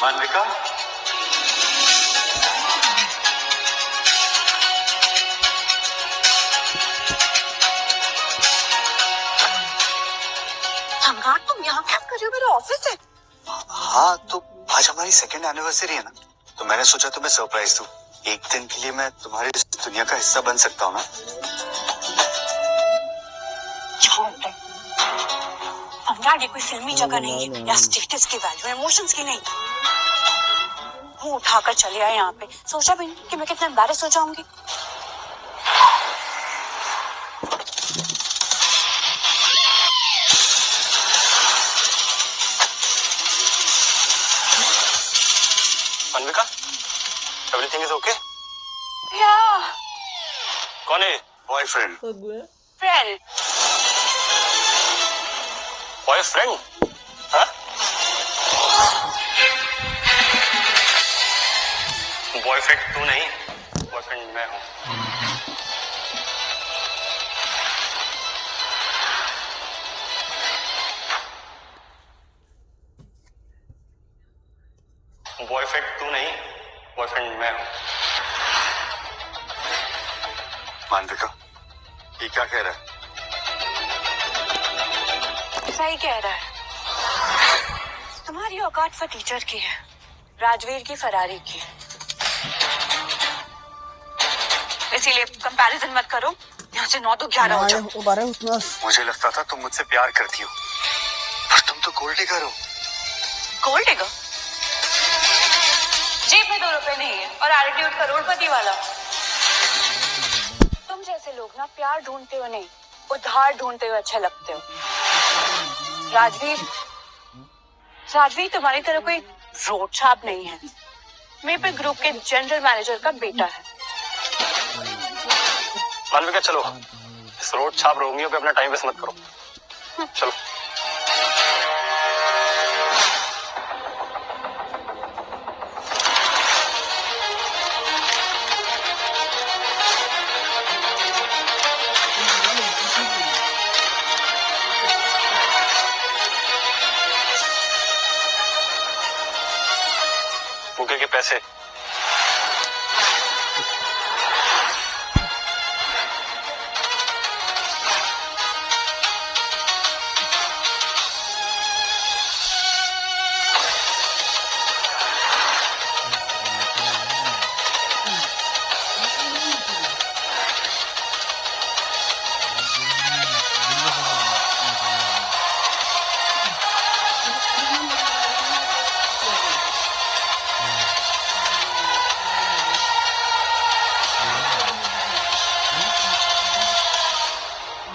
मानविका, सम्राट तुम यहाँ क्या कर रहे हो? मेरा ऑफिस है। हाँ तो आज हमारी सेकेंड एनिवर्सरी है ना, तो मैंने सोचा तुम्हें सरप्राइज दूं। एक दिन के लिए मैं तुम्हारी इस दुनिया का हिस्सा बन सकता हूँ ना? सम्राट ये कोई फिल्मी जगह नहीं है या स्टेटस की वैल्यू, इमोशंस की नहीं। मुंह उठाकर चले आए यहाँ पे, सोचा भी नहीं कि मैं कितना एम्बैरेस हो जाऊंगी। मानविका, एवरीथिंग इज ओके? या कौन है? बॉयफ्रेंड? फ्रेंड। बॉयफ्रेंड? हाँ? बॉयफ्रेंड तू नहीं, बॉयफ्रेंड मैं हूँ। बॉयफ्रेंड तू नहीं, बॉयफ्रेंड मैं हूँ। मानविका, ये क्या कह रहा है? सही कह रहा है। तुम्हारी औकात फर्नीचर की है, राजवीर की फरारी की। इसीलिए कंपैरिजन मत करो, यहाँ से 9 तो 11 हो जाओ। मुझे लगता था तुम मुझसे प्यार करती हो, पर तुम तो गोल्ड डिगर हो। Gold digger? जेब में 2 रुपए नहीं है और एटीट्यूड करोड़पति वाला। तुम जैसे लोग ना प्यार ढूंढते हो नहीं, उधार ढूंढते हुए अच्छे लगते हो। राजवीर तुम्हारी तरह कोई रोड छाप नहीं है। मेरे पे ग्रुप के जनरल मैनेजर का बेटा है। मालविका चलो, इस रोड छाप रोमियो पे अपना टाइम वेस्ट मत करो। चलो। बुके के पैसे।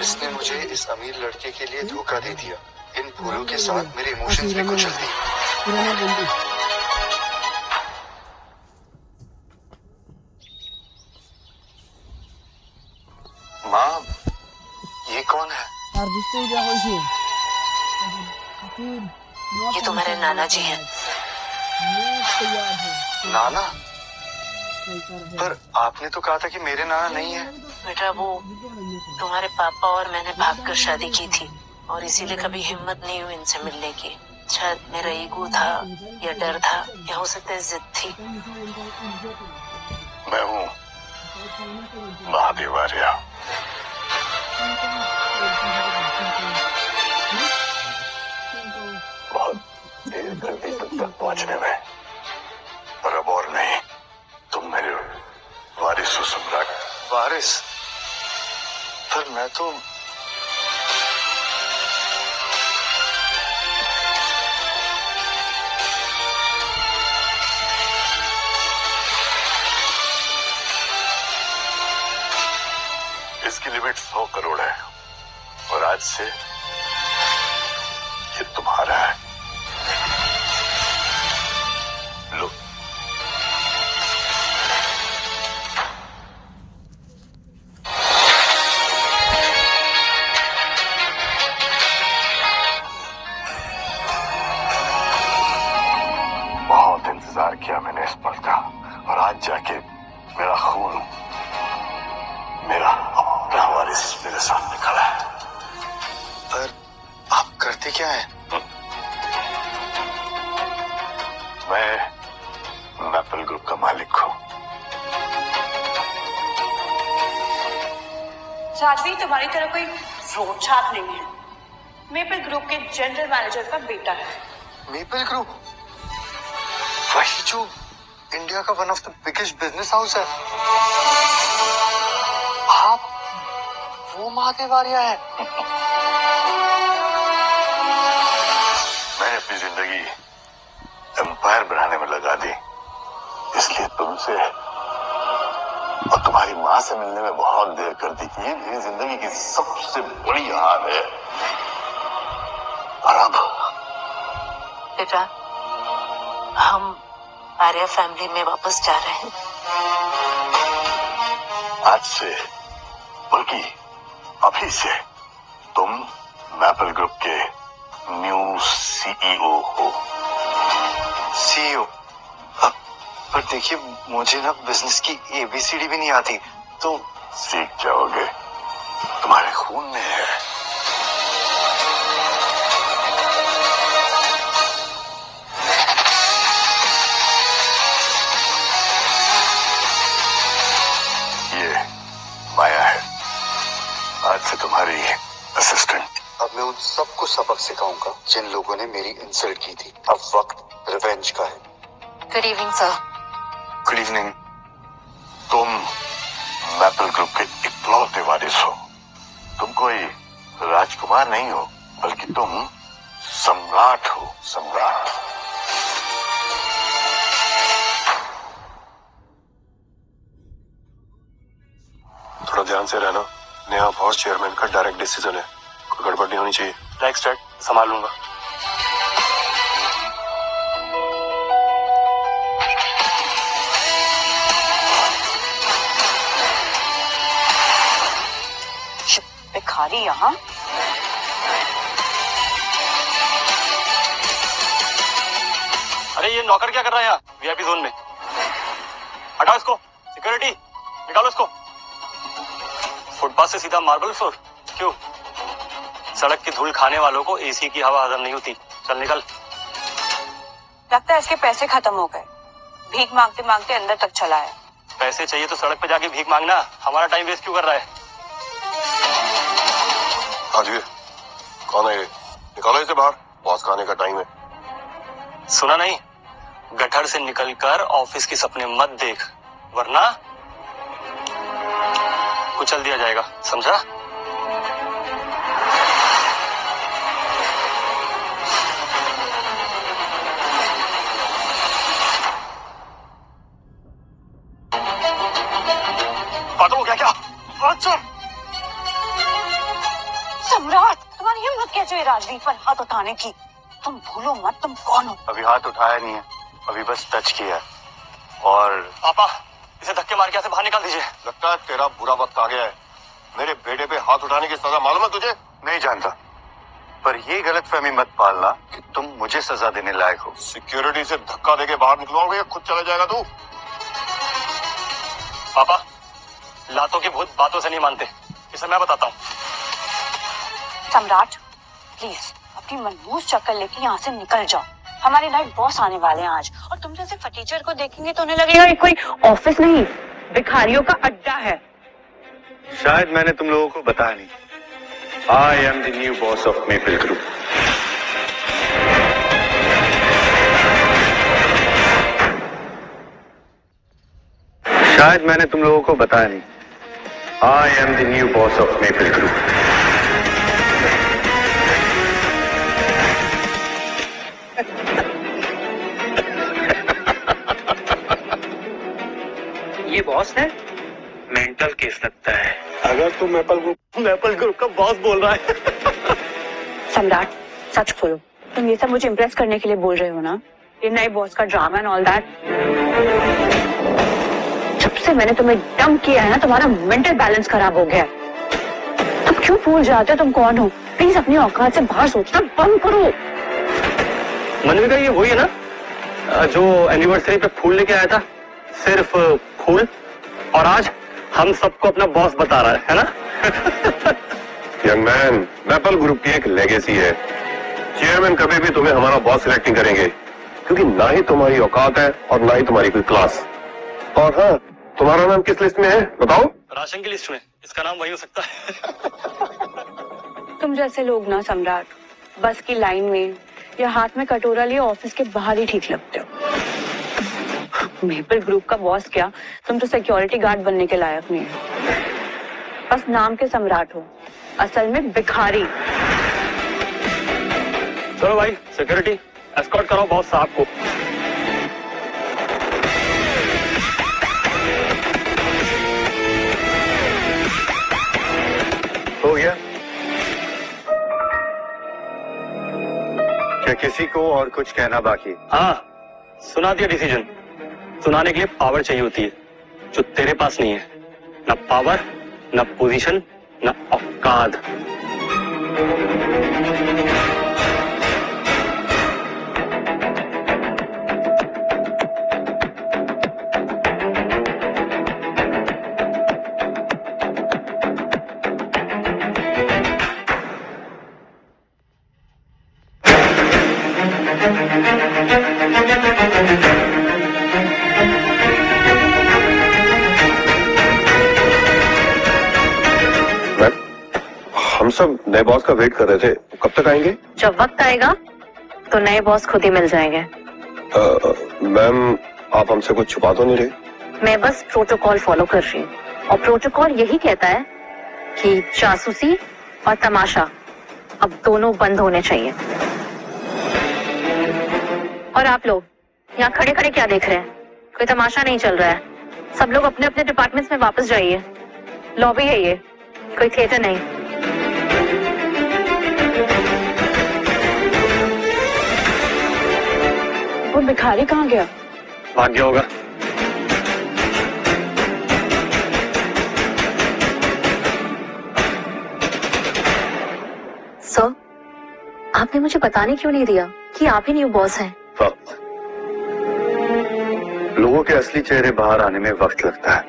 इसने मुझे इस अमीर लड़के के लिए धोखा दे दिया। इन फूलों के साथ मेरे इमोशंस भी कुचल दिए। माँ, ये कौन है? ये तुम्हारे नाना जी हैं। नाना? पर आपने तो कहा था कि मेरे नाना नहीं है। बेटा वो तुम्हारे पापा और मैंने भागकर शादी की थी और इसीलिए कभी हिम्मत नहीं हुई इनसे मिलने की। शायद मेरा ईगो था या डर था या हो सकता है जिद थी। मैं हूँ महादेव आर्या। बहुत देर कर दी तुम तक पहुँचने में, पर अब और नहीं। तुम मेरे वारिस हो सम्राट। वारिस? पर मैं तो इसकी लिमिट 100 करोड़ है और आज से ये तुम्हारा है। लो। बहुत इंतजार किया मैंने इस पल का और आज जाके मेरा खून, मेरा अपना वारिस मेरे सामने खड़ा है। पर आप करते क्या है? मैं मालिक हूँ। राजवीर, तुम्हारी तरह कोई रोड छाप नहीं है। मेपल ग्रुप के जनरल मैनेजर का बेटा है। मेपल ग्रुप, वही जो इंडिया का one of the biggest business house है। आप वो महादेव आर्या है। मैंने अपनी जिंदगी एम्पायर बनाने में लगा दी, इसलिए तुमसे और तुम्हारी माँ से मिलने में बहुत देर कर दी कि ये मेरी जिंदगी की सबसे बड़ी हार है। और अब बेटा, हम आर्या फैमिली में वापस जा रहे हैं। आज से, बल्कि अभी से तुम मैपल ग्रुप के न्यू सीईओ हो। सीईओ? पर देखिए, मुझे ना बिजनेस की एबीसीडी भी नहीं आती। तो सीख जाओगे, तुम्हारे खून में है। ये माया है, आज से तुम्हारी असिस्टेंट। अब मैं उन सबको सबक सिखाऊंगा जिन लोगों ने मेरी इंसल्ट की थी। अब वक्त रिवेंज का है। Good evening sir. Good evening. तुम मैपल ग्रुप के इकलौते वारिस हो। तुम कोई राजकुमार नहीं हो, बल्कि तुम सम्राट हो। सम्राट। थोड़ा ध्यान से रहना, नया बॉस चेयरमैन का डायरेक्ट डिसीजन है, कोई गड़बड़ नहीं होनी चाहिए। नेक्स्ट स्टेप संभाल लूंगा। भिखारी यहाँ? अरे ये नौकर क्या कर रहा है यहाँ वीआईपी जोन में? हटाओ इसको, सिक्योरिटी निकालो इसको। फुटपाथ से सीधा मार्बल फ्लोर क्यों? सड़क की धूल खाने वालों को एसी की हवा हजम नहीं होती। चल निकल। लगता है इसके पैसे खत्म हो गए, भीख मांगते मांगते अंदर तक चला है। पैसे चाहिए तो सड़क पे जाके भीख मांगना, हमारा टाइम वेस्ट क्यों कर रहा है? हाँ जी, कौन है ये? निकालो इसे बाहर, बॉस खाने का टाइम है। सुना नहीं? गठर से निकलकर ऑफिस के सपने मत देख, वरना कुचल दिया जाएगा, समझा? बातों को क्या क्या? अच्छा सम्राट, तुम्हारी हिम्मत कैसे हुई राजवीर पर हाथ उठाने की? तुम भूलो मत तुम कौन हो। अभी हाथ उठाया नहीं है, अभी बस टच किया है। और पापा, इसे धक्के मार के यहाँ से बाहर निकाल दीजिए। लगता है तेरा बुरा वक्त आ गया है। मेरे बेटे पे हाथ उठाने की सजा मालूम है तुझे? नहीं जानता, पर ये गलतफहमी मत पालना कि तुम मुझे सजा देने लायक हो। सिक्योरिटी से धक्का देके बाहर निकलवाओगे या खुद चला जाएगा तू? पापा, लातों के भूत बातों से नहीं मानते, इसे मैं बताता हूँ। सम्राट, प्लीज अपनी मनहूस चक्कर लेके यहाँ से निकल जाओ। हमारे नाइट बॉस आने वाले हैं आज, और तुम जैसे फटीचर को देखेंगे तो उन्हें लगेगा ये कोई ऑफिस नहीं, भिखारियों का अड्डा है। शायद मैंने तुम लोगों को बताया नहीं। I am the new boss of maple group. शायद मैंने तुम लोगों को बताया नहीं। I am the new boss of maple group. ये बॉस है? मेंटल केस लगता है। अगर तू मैपल ग्रुप का बॉस बोल रहा है। सम्राट, सच बोलो, तुम ये सब मुझे इम्प्रेस करने के लिए बोल रहे हो ना? ये नए बॉस का ड्रामा एंड ऑल दैट। जब से मैंने तुम्हें डंप किया है ना, तुम्हारा मेंटल बैलेंस खराब हो गया है। तुम क्यों भूल जाते हो तुम कौन हो? प्लीज अपनी औकात से बाहर सोचना बंद करो। मनविका, ये वही है ना जो एनिवर्सरी पे फूल लेके आया था? सिर्फ फूल, और आज हम सबको अपना बॉस बता रहा है ना? यंग मैन, मैपल ग्रुप की एक लेगेसी है। चेयरमैन कभी भी तुम्हें हमारा बॉस सिलेक्ट नहीं करेंगे, क्योंकि ना ही तुम्हारी औकात है और ना ही तुम्हारी कोई क्लास। और हाँ, तुम्हारा नाम किस लिस्ट में है बताओ? राशन की लिस्ट में, इसका नाम वही हो सकता है। तुम जैसे लोग ना सम्राट, बस की लाइन में या हाथ में कटोरा लिए ऑफिस के बाहर ही ठीक लगते हो। मेपल ग्रुप का बॉस क्या, तुम तो सिक्योरिटी गार्ड बनने के लायक नहीं हो। बस नाम के सम्राट हो, असल में भिखारी। चलो भाई, सिक्योरिटी एस्कॉर्ट करो बॉस साहब को। हो गया क्या? किसी को और कुछ कहना बाकी? हाँ, सुना दिया डिसीजन। सुनाने के लिए पावर चाहिए होती है, जो तेरे पास नहीं है। ना पावर, ना पोजीशन, ना औकात। हम सब नए बॉस का वेट कर रहे थे, कब तक आएंगे? जब वक्त आएगा तो नए बॉस खुद ही मिल जाएंगे। मैम, आप हमसे कुछ छुपा तो नहीं रहे? मैं बस प्रोटोकॉल फॉलो कर रही हूँ, और प्रोटोकॉल यही कहता है कि जासूसी और तमाशा अब दोनों बंद होने चाहिए। और आप लोग यहाँ खड़े खड़े क्या देख रहे हैं? कोई तमाशा नहीं चल रहा है। सब लोग अपने अपने डिपार्टमेंट्स में वापस जाइए। लॉबी है ये, कोई थिएटर नहीं। वो भिखारी कहाँ गया? भाग गया होगा। सर, आपने मुझे बताने क्यों नहीं दिया कि आप ही न्यू बॉस हैं? वक्त, लोगों के असली चेहरे बाहर आने में वक्त लगता है,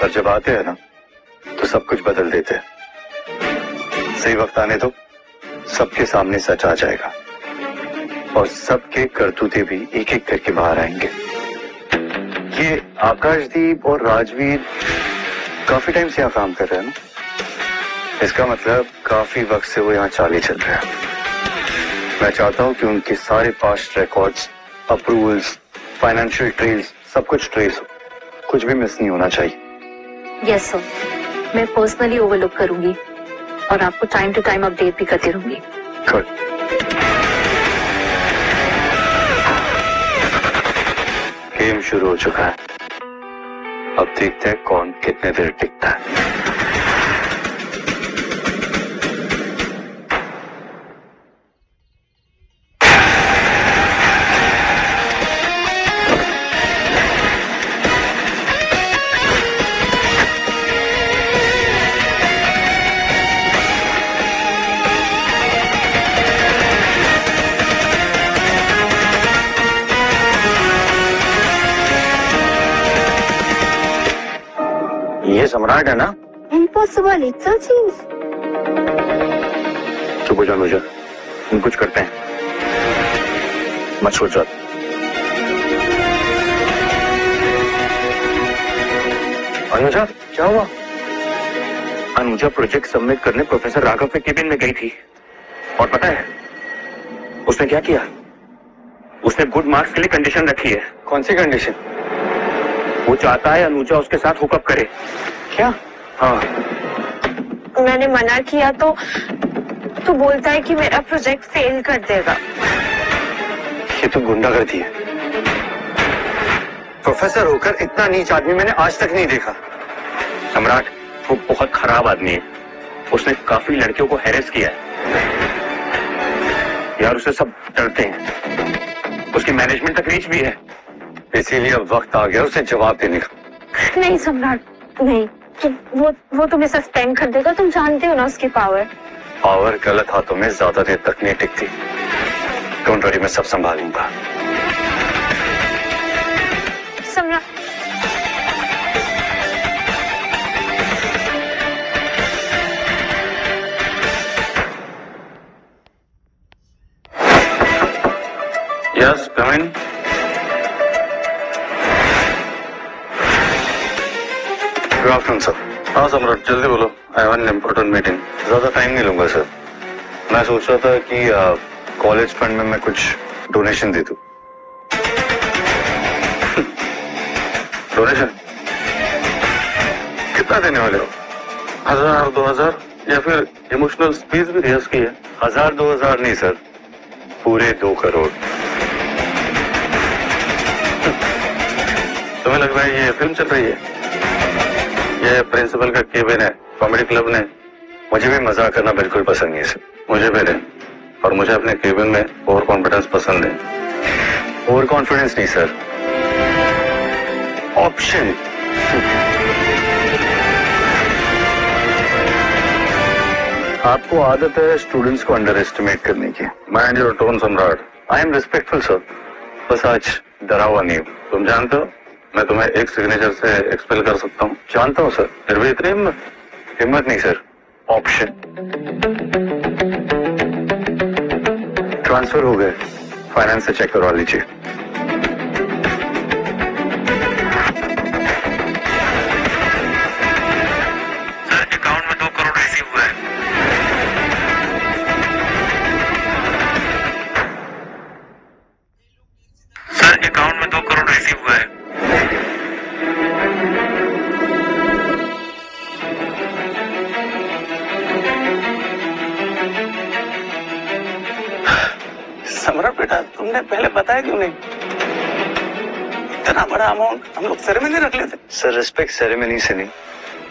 पर जब आते हैं ना तो सब कुछ बदल देते हैं। सही वक्त आने दो, सबके सामने सच आ जाएगा और सबके करतूते भी एक एक करके बाहर आएंगे। ये आकाशदीप और राजवीर काफी टाइम से यहाँ काम कर रहे हैं ना, इसका मतलब काफी वक्त से वो यहाँ चाले चल रहे हैं। मैं चाहता हूँ कि उनके सारे past records, approvals, financial trails, सब कुछ ट्रेस हो, कुछ भी मिस नहीं होना चाहिए। यस सर, मैं पर्सनली ओवरलुक करूंगी और आपको टाइम टू टाइम अपडेट भी करती रहूंगी। गुड। गेम शुरू हो चुका है, अब देखते हैं कौन कितने देर टिकता है। ये सम्राट है ना? इम्पॉसिबल, इट्स अ चीज। चुप हो जा अनुजा, हम कुछ करते हैं, मत सोच जा। अनुजा, क्या हुआ? अनुजा प्रोजेक्ट सबमिट करने प्रोफेसर राघव के केबिन में गई थी, और पता है उसने क्या किया? उसने गुड मार्क्स के लिए कंडीशन रखी है। कौन सी कंडीशन? वो चाहता है अनुजा उसके साथ हुकअप करे। क्या? हाँ। मैंने मना किया तो बोलता है कि मेरा प्रोजेक्ट फेल कर देगा। ये तो गुंडागर्दी है। प्रोफेसर होकर इतना नीच आदमी मैंने आज तक नहीं देखा। सम्राट, वो बहुत खराब आदमी है। उसने काफी लड़कियों को हैरेस किया है यार, उसे सब डरते हैं। उसकी मैनेजमेंट तक रीच भी है, इसीलिए अब वक्त आ गया उसे जवाब देने का। नहीं सम्राट, नहीं, वो तुम्हें सस्पेंड कर देगा। तुम जानते हो ना उसकी पावर। पावर गलत हाथों में ज्यादा देर तक नहीं टिकती। डोंट वरी, मैं सब संभालूंगा। Samrat, yes, come in. Good afternoon sir. हाँ सम्राट, जल्दी बोलो। I have an important meeting. ज्यादा टाइम नहीं लूंगा सर। मैं सोच रहा था कि कॉलेज फंड में मैं कुछ डोनेशन दे दूं। डोनेशन कितना देने वाले हो? 1000, 2000 या फिर इमोशनल स्पीच भी रिहर्स की है? 1000, 2000 नहीं सर, पूरे 2 करोड़। तुम्हें लग रहा है ये फिल्म चल रही है? ये प्रिंसिपल का केबिन है, कॉमेडी क्लब ने। मुझे भी मजाक करना बिल्कुल पसंद नहीं है सर, मुझे भी नहीं। और मुझे अपने केबिन में ओवर कॉन्फिडेंस पसंद है। ओवर कॉन्फिडेंस नहीं सर, ऑप्शन। आपको आदत है स्टूडेंट्स को अंडर एस्टिमेट करने की। माइंड योर टोन सम्राट। आई एम रिस्पेक्टफुल सर, बस आज डरा हुआ नहीं हूँ। तुम जानते हो मैं तुम्हें एक सिग्नेचर से एक्सपेल कर सकता हूँ। जानता हूँ सर, फिर भी इतनी हिम्मत नहीं सर। ऑप्शन। ट्रांसफर हो गए, फाइनेंस से चेक करवा लीजिए। सर अकाउंट में 2 करोड़ रिसीव हुआ है। सर अकाउंट में 2 करोड़ रिसीव हुआ है। सम्राट बेटा, तुमने पहले बताया क्यों नहीं? इतना बड़ा अमाउंट हम लोग सेरेमनी रख लेते। सर रिस्पेक्ट सेरेमनी से नहीं,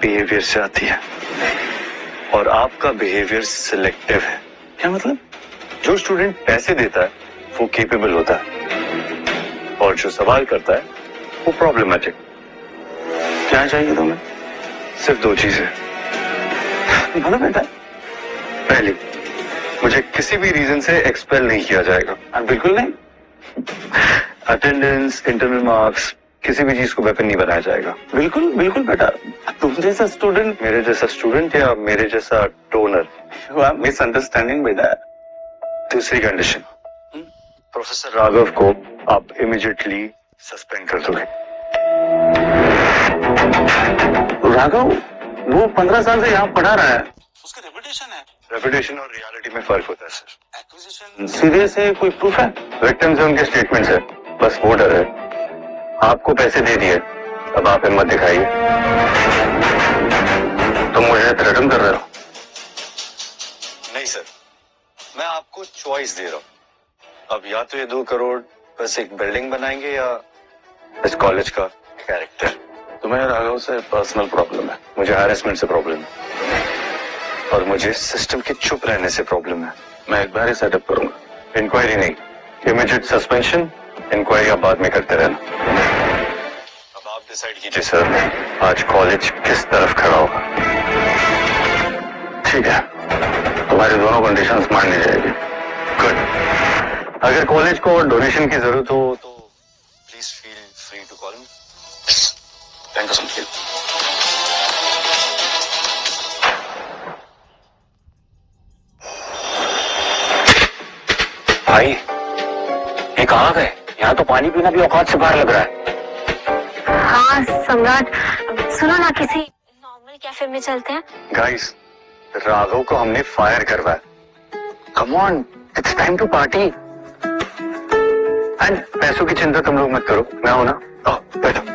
बिहेवियर से आती है। और आपका बिहेवियर सिलेक्टिव है। क्या मतलब? जो स्टूडेंट पैसे देता है वो केपेबल होता है, और जो सवाल करता है वो प्रॉब्लमेटिक। क्या चाहिए तुम्हें? सिर्फ 2 चीजें। बोलो बेटा। पहली, मुझे किसी भी रीजन से एक्सपेल नहीं किया जाएगा। बिल्कुल नहीं। अटेंडेंस, इंटरनल मार्क्स, किसी भी चीज को वेपन नहीं बनाया जाएगा। बिल्कुल बिल्कुल बेटा, तुम जैसा स्टूडेंट। मेरे जैसा स्टूडेंट या मेरे जैसा डोनर? मिसअंडरस्टैंडिंग बेटा। दूसरी कंडीशन, प्रोफेसर राघव को आप इमीडिएटली सस्पेंड कर दोगे। राघव वो 15 साल से यहाँ पढ़ा रहा है, उसका रेपुटेशन है। रेपुटेशन और रियलिटी में फर्क होता है सर। एक्विजिशन सीरियस है, कोई प्रूफ है? विक्टिम्स है, उनके स्टेटमेंट्स है, बस वो डर है। आपको पैसे दे दिए, अब आप हिम्मत दिखाइए। तुम मुझे थ्रेटन कर रहे हो? नहीं सर, मैं आपको चॉइस दे रहा हूँ। अब या तो ये 2 करोड़ बस एक बिल्डिंग बनाएंगे या इस कॉलेज का कैरेक्टर। तुम्हें राघव से पर्सनल प्रॉब्लम है, मुझे हैरेसमेंट से प्रॉब्लम है, और मुझे सिस्टम के चुप रहने से प्रॉब्लम है। मैं एक बार ही सेटअप करूंगा। इंक्वायरी नहीं, इमीडिएट सस्पेंशन। इंक्वायरी आप बाद में करते रहना। अब आप डिसाइड कीजिए सर, आज कॉलेज किस तरफ खड़ा होगा। ठीक है, तुम्हारी दोनों कंडीशंस मान ली जाएगी। गुड। अगर कॉलेज को डोनेशन की जरूरत हो तो please feel free to call me. Thank you so much. भाई ये कहाँ गए? यहाँ तो पानी पीना भी औकात से बाहर लग रहा है। हाँ सम्राट, सुनो ना किसी नॉर्मल कैफे में चलते हैं। गाइस, राघव को हमने फायर करवाया। Come on, it's time to party. And पैसों की चिंता तुम लोग मत करो, मैं हूं ना। बैठो।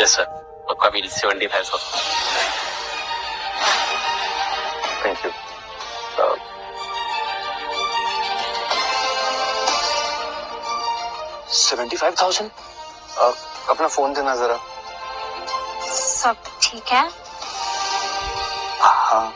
यस सर, आपका बिल 75,000। Thank you. 75,000? अपना फोन देना जरा। सब ठीक है? हाँ